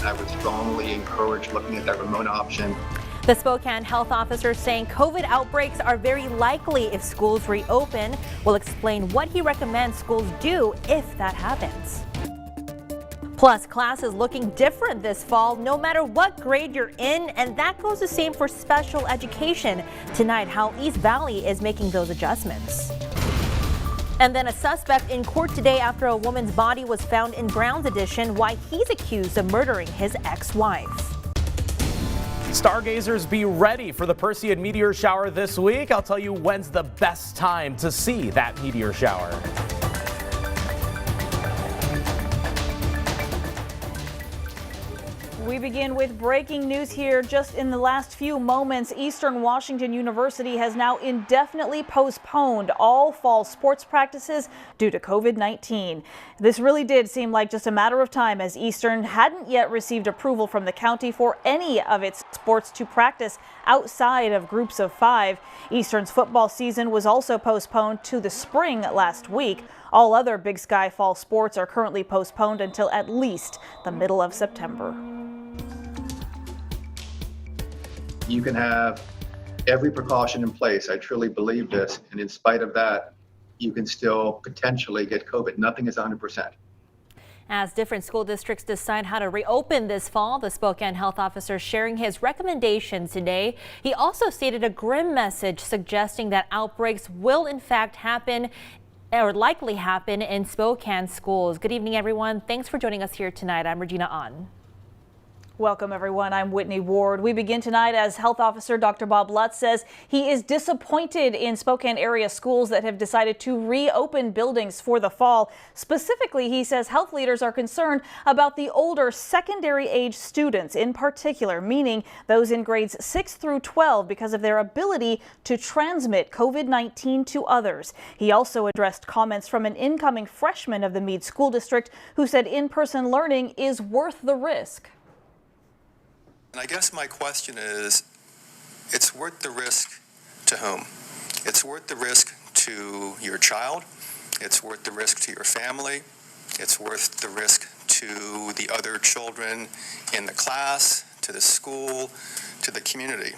and I would strongly encourage looking at that remote option. The Spokane health officer saying COVID outbreaks are very likely if schools reopen. We'll explain what he recommends schools do if that happens. Plus, classes looking different this fall, no matter what grade you're in, and that goes the same for special education. Tonight, how East Valley is making those adjustments. And then a suspect in court today after a woman's body was found in Brown's Addition, why he's accused of murdering his ex-wife. Stargazers, be ready for the Perseid meteor shower this week. I'll tell you when's the best time to see that meteor shower. We begin with breaking news here just in the last few moments. Eastern Washington University has now indefinitely postponed all fall sports practices due to COVID-19. This really did seem like just a matter of time, as Eastern hadn't yet received approval from the county for any of its sports to practice outside of groups of 5. Eastern's football season was also postponed to the spring last week. All other Big Sky fall sports are currently postponed until at least the middle of September. You can have every precaution in place. I truly believe this. And in spite of that, you can still potentially get COVID. Nothing is 100%. As different school districts decide how to reopen this fall, the Spokane health officer sharing his recommendations today. He also stated a grim message suggesting that outbreaks will in fact happen or likely happen in Spokane schools. Good evening, everyone. Thanks for joining us here tonight. I'm Regina Ahn. Welcome, everyone. I'm Whitney Ward. We begin tonight as Health Officer Dr. Bob Lutz says he is disappointed in Spokane area schools that have decided to reopen buildings for the fall. Specifically, he says health leaders are concerned about the older secondary age students in particular, meaning those in grades 6 through 12 because of their ability to transmit COVID-19 to others. He also addressed comments from an incoming freshman of the Meade School District who said in-person learning is worth the risk. And I guess my question is, it's worth the risk to whom? It's worth the risk to your child. It's worth the risk to your family. It's worth the risk to the other children in the class, to the school, to the community.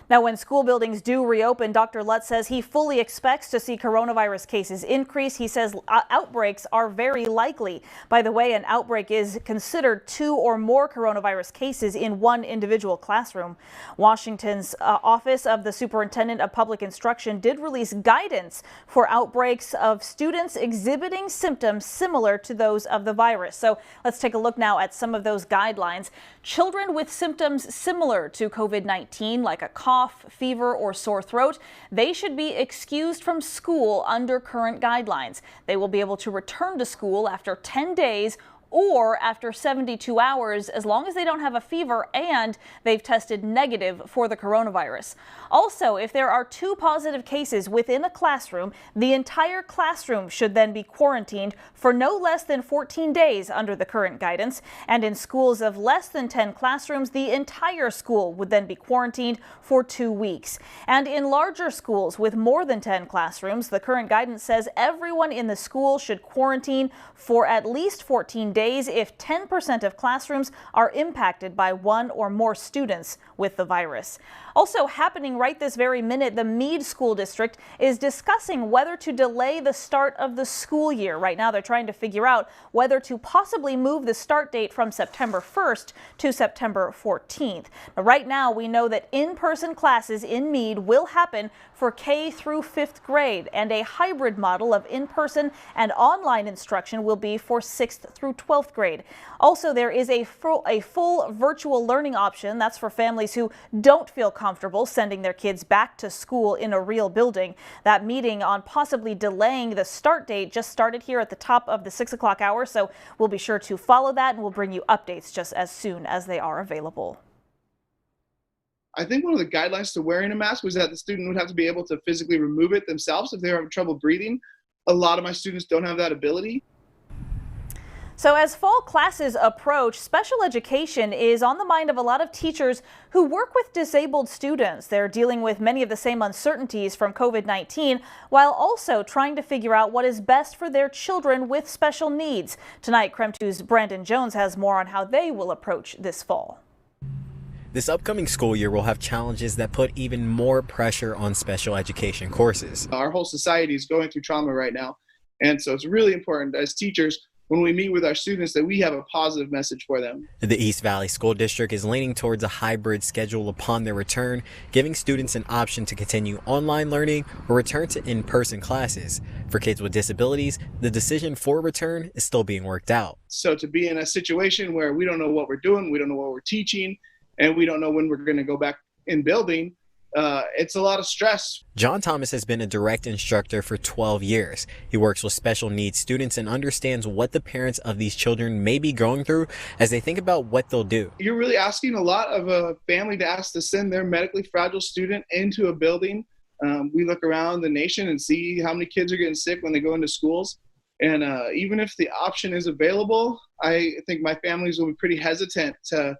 Now, when school buildings do reopen, Dr. Lutz says he fully expects to see coronavirus cases increase. He says outbreaks are very likely. By the way, an outbreak is considered 2 or more coronavirus cases in one individual classroom. Washington's Office of the Superintendent of Public Instruction did release guidance for outbreaks of students exhibiting symptoms similar to those of the virus. So let's take a look now at some of those guidelines. Children with symptoms similar to COVID-19, like a cough, fever, or sore throat, they should be excused from school under current guidelines. They will be able to return to school after 10 days or after 72 hours, as long as they don't have a fever and they've tested negative for the coronavirus. Also, if there are 2 positive cases within a classroom, the entire classroom should then be quarantined for no less than 14 days under the current guidance. And in schools of less than 10 classrooms, the entire school would then be quarantined for 2 weeks. And in larger schools with more than 10 classrooms, the current guidance says everyone in the school should quarantine for at least 14 days if 10% of classrooms are impacted by 1 or more students with the virus. Also happening right this very minute, the Meade School District is discussing whether to delay the start of the school year. Right now, they're trying to figure out whether to possibly move the start date from September 1st to September 14th. Now, right now, we know that in-person classes in Meade will happen for K through 5th grade, and a hybrid model of in-person and online instruction will be for 6th through 12th grade. Also, there is a full virtual learning option. That's for families who don't feel comfortable sending their kids back to school in a real building. That meeting on possibly delaying the start date just started here at the top of the 6 o'clock hour, so we'll be sure to follow that and we'll bring you updates just as soon as they are available. I think one of the guidelines to wearing a mask was that the student would have to be able to physically remove it themselves if they're having trouble breathing. A lot of my students don't have that ability. So So as fall classes approach, special education is on the mind of a lot of teachers who work with disabled students. They're dealing with many of the same uncertainties from COVID-19 while also trying to figure out what is best for their children with special needs. Tonight, KREM 2's Brandon Jones has more on how they will approach this fall. This upcoming school year will have challenges that put even more pressure on special education courses. Our whole society is going through trauma right now. And so it's really important as teachers, when we meet with our students, that we have a positive message for them. The East Valley School District is leaning towards a hybrid schedule upon their return, giving students an option to continue online learning or return to in-person classes. For kids with disabilities, the decision for return is still being worked out. So to be in a situation where we don't know what we're doing, we don't know what we're teaching, and we don't know when we're going to go back in building, it's a lot of stress. John Thomas has been a direct instructor for 12 years. He works with special needs students and understands what the parents of these children may be going through as they think about what they'll do. You're really asking a lot of a family to ask to send their medically fragile student into a building. We look around the nation and see how many kids are getting sick when they go into schools. And even if the option is available, I think my families will be pretty hesitant to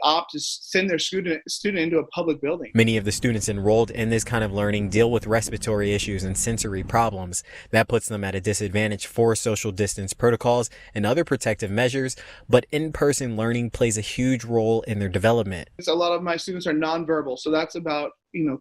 opt to send their student into a public building. Many of the students enrolled in this kind of learning deal with respiratory issues and sensory problems. That puts them at a disadvantage for social distance protocols and other protective measures, but in-person learning plays a huge role in their development. A lot of my students are nonverbal, so that's about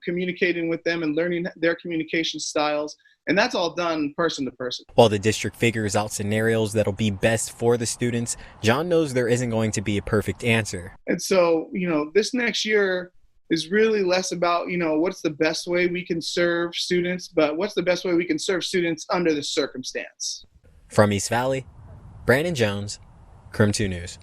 communicating with them and learning their communication styles. And that's all done person to person. While the district figures out scenarios that'll be best for the students, John knows there isn't going to be a perfect answer. And so, this next year is really less about, what's the best way we can serve students, but what's the best way we can serve students under the circumstance. From East Valley, Brandon Jones, KREM 2 News.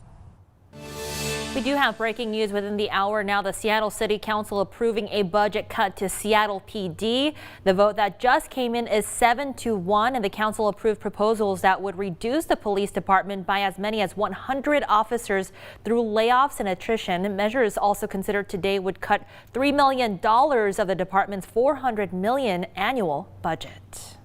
We do have breaking news within the hour now. The Seattle City Council approving a budget cut to Seattle PD. The vote that just came in is 7-1, and the council approved proposals that would reduce the police department by as many as 100 officers through layoffs and attrition. Measures also considered today would cut $3 million of the department's $400 million annual budget.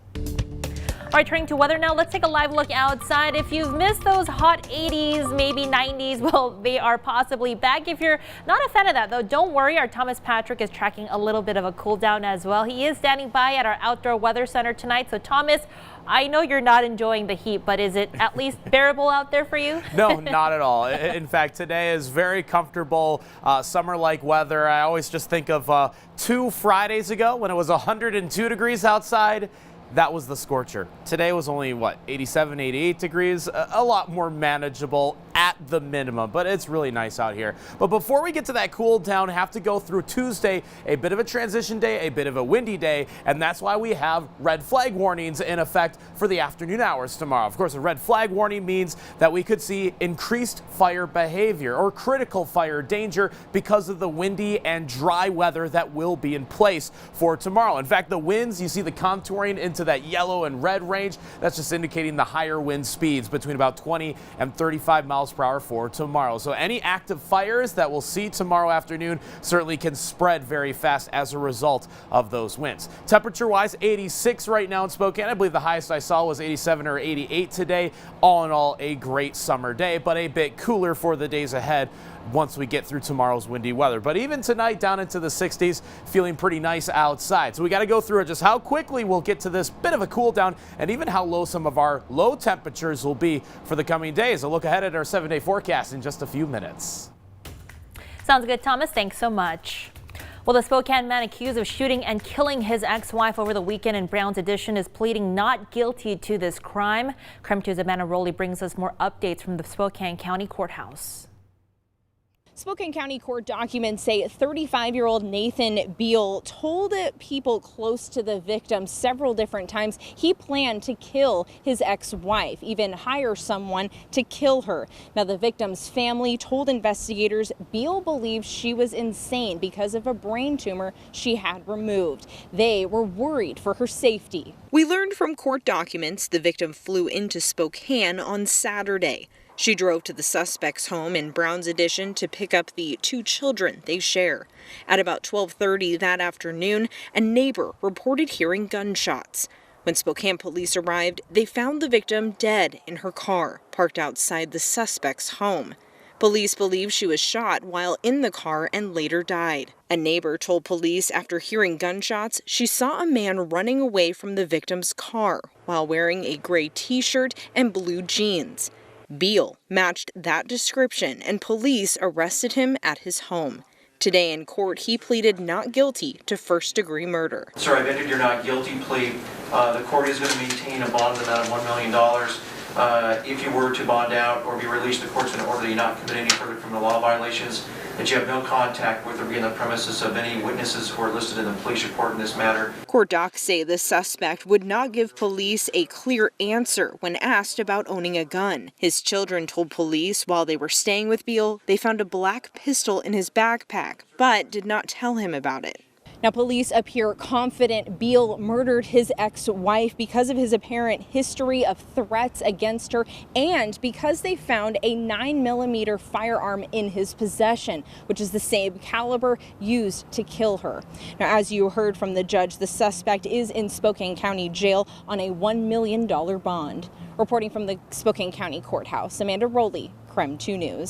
All right, turning to weather now, let's take a live look outside. If you've missed those hot 80s, maybe 90s, well, they are possibly back. If you're not a fan of that, though, don't worry. Our Thomas Patrick is tracking a little bit of a cool down as well. He is standing by at our outdoor weather center tonight. So, Thomas, I know you're not enjoying the heat, but is it at least bearable out there for you? No, not at all. In fact, today is very comfortable summer-like weather. I always just think of 2 Fridays ago when it was 102 degrees outside. That was the scorcher. Today was only, 87, 88 degrees, a lot more manageable at the minimum, but it's really nice out here. But before we get to that cool down, have to go through Tuesday, a bit of a transition day, a bit of a windy day, and that's why we have red flag warnings in effect for the afternoon hours tomorrow. Of course, a red flag warning means that we could see increased fire behavior or critical fire danger because of the windy and dry weather that will be in place for tomorrow. In fact, the winds, you see the contouring into that yellow and red range. That's just indicating the higher wind speeds between about 20 and 35 miles per hour for tomorrow. So any active fires that we'll see tomorrow afternoon certainly can spread very fast as a result of those winds. Temperature wise, 86 right now in Spokane. I believe the highest I saw was 87 or 88 today. All in all, a great summer day, but a bit cooler for the days ahead once we get through tomorrow's windy weather. But even tonight, down into the 60s, feeling pretty nice outside. So we got to go through just how quickly we'll get to this bit of a cool down and even how low some of our low temperatures will be for the coming days. A look ahead at our 7-day forecast in just a few minutes. Sounds good, Thomas. Thanks so much. Well, the Spokane man accused of shooting and killing his ex-wife over the weekend in Brown's Addition is pleading not guilty to this crime. KREM 2's Amanda Rowley brings us more updates from the Spokane County Courthouse. Spokane County Court documents say 35-year-old Nathan Beal told people close to the victim several different times he planned to kill his ex-wife, even hire someone to kill her. Now, the victim's family told investigators Beal believed she was insane because of a brain tumor she had removed. They were worried for her safety. We learned from court documents the victim flew into Spokane on Saturday. She drove to the suspect's home in Brown's Addition to pick up the 2 children they share. At about 12:30 that afternoon, a neighbor reported hearing gunshots. When Spokane police arrived, they found the victim dead in her car, parked outside the suspect's home. Police believe she was shot while in the car and later died. A neighbor told police after hearing gunshots, she saw a man running away from the victim's car while wearing a gray t-shirt and blue jeans. Beal matched that description and police arrested him at his home. Today in court, he pleaded not guilty to first-degree murder. Sir, I've entered your not guilty plea. The court is going to maintain a bond amount of $1 million. If you were to bond out or be released, the court's going to order that you not commit any further criminal law violations, that you have no contact with or be in the premises of any witnesses who are listed in the police report in this matter. Court docs say the suspect would not give police a clear answer when asked about owning a gun. His children told police while they were staying with Beal, they found a black pistol in his backpack, but did not tell him about it. Now, police appear confident Beal murdered his ex-wife because of his apparent history of threats against her and because they found a 9mm firearm in his possession, which is the same caliber used to kill her. Now, as you heard from the judge, the suspect is in Spokane County Jail on a $1 million bond. Reporting from the Spokane County Courthouse, Amanda Rowley, KREM 2 News.